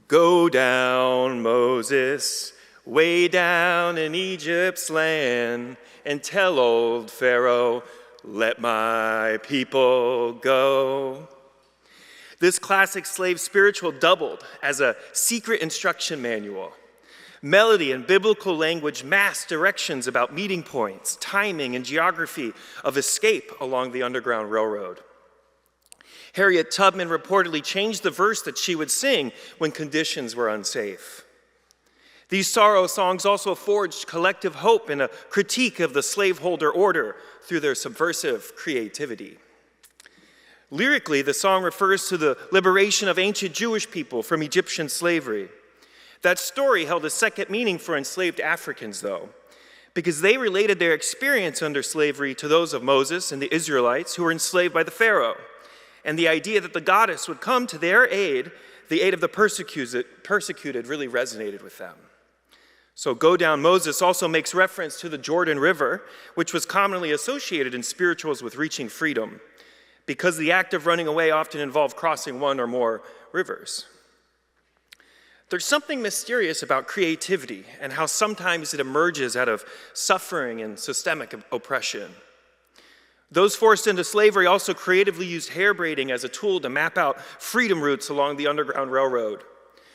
Go down, Moses, way down in Egypt's land, and tell old Pharaoh, let my people go. This classic slave spiritual doubled as a secret instruction manual. Melody and biblical language masked directions about meeting points, timing, and geography of escape along the Underground Railroad. Harriet Tubman reportedly changed the verse that she would sing when conditions were unsafe. These sorrow songs also forged collective hope and a critique of the slaveholder order through their subversive creativity. Lyrically, the song refers to the liberation of ancient Jewish people from Egyptian slavery. That story held a second meaning for enslaved Africans, though, because they related their experience under slavery to those of Moses and the Israelites who were enslaved by the Pharaoh, and the idea that the goddess would come to their aid, the aid of the persecuted, really resonated with them. So Go Down Moses also makes reference to the Jordan River, which was commonly associated in spirituals with reaching freedom, because the act of running away often involved crossing one or more rivers. There's something mysterious about creativity and how sometimes it emerges out of suffering and systemic oppression. Those forced into slavery also creatively used hair braiding as a tool to map out freedom routes along the Underground Railroad.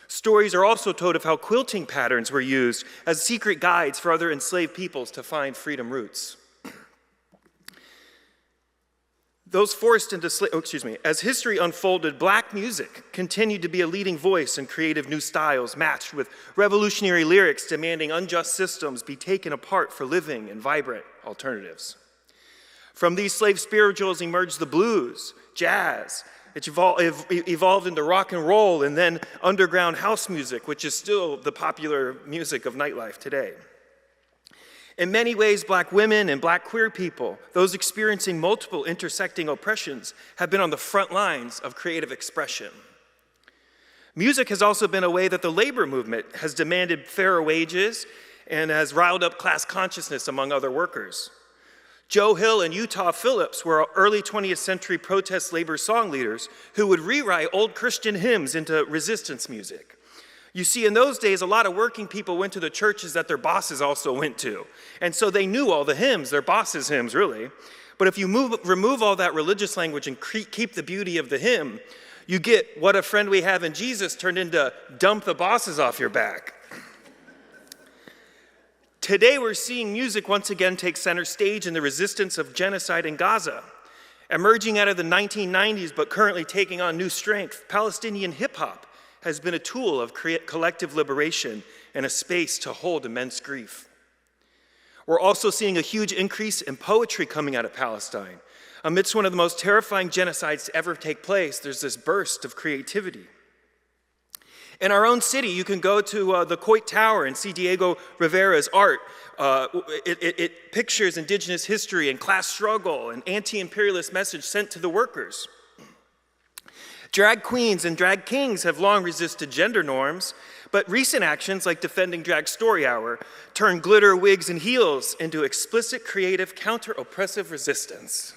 Stories are also told of how quilting patterns were used as secret guides for other enslaved peoples to find freedom routes. As history unfolded, black music continued to be a leading voice in creative new styles matched with revolutionary lyrics demanding unjust systems be taken apart for living and vibrant alternatives. From these slave spirituals emerged the blues, jazz. It evolved into rock and roll and then underground house music, which is still the popular music of nightlife today. In many ways, black women and black queer people, those experiencing multiple intersecting oppressions, have been on the front lines of creative expression. Music has also been a way that the labor movement has demanded fairer wages and has riled up class consciousness among other workers. Joe Hill and Utah Phillips were early 20th century protest labor song leaders who would rewrite old Christian hymns into resistance music. You see, in those days, a lot of working people went to the churches that their bosses also went to. And so they knew all the hymns, their bosses' hymns, really. But if you remove all that religious language and keep the beauty of the hymn, you get What a Friend We Have in Jesus turned into Dump the Bosses Off Your Back. Today, we're seeing music once again take center stage in the resistance of genocide in Gaza. Emerging out of the 1990s, but currently taking on new strength, Palestinian hip-hop has been a tool of collective liberation and a space to hold immense grief. We're also seeing a huge increase in poetry coming out of Palestine. Amidst one of the most terrifying genocides to ever take place, there's this burst of creativity. In our own city, you can go to the Coit Tower and see Diego Rivera's art. It pictures indigenous history and class struggle and anti-imperialist message sent to the workers. Drag queens and drag kings have long resisted gender norms, but recent actions like defending Drag Story Hour turn glitter, wigs, and heels into explicit, creative, counter-oppressive resistance.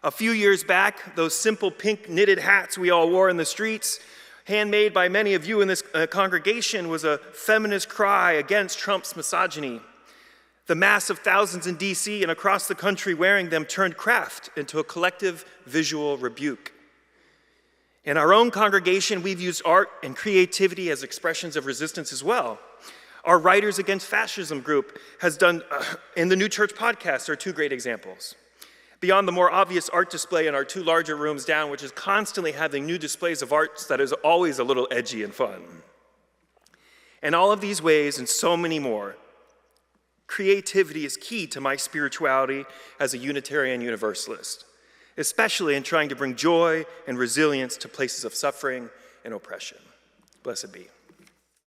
A few years back, those simple pink knitted hats we all wore in the streets, handmade by many of you in this congregation, was a feminist cry against Trump's misogyny. The mass of thousands in DC and across the country wearing them turned craft into a collective visual rebuke. In our own congregation, we've used art and creativity as expressions of resistance as well. Our Writers Against Fascism group has done, in the New Church podcast, are two great examples. Beyond the more obvious art display in our two larger rooms down, which is constantly having new displays of arts that is always a little edgy and fun. In all of these ways and so many more, creativity is key to my spirituality as a Unitarian Universalist, especially in trying to bring joy and resilience to places of suffering and oppression. Blessed be.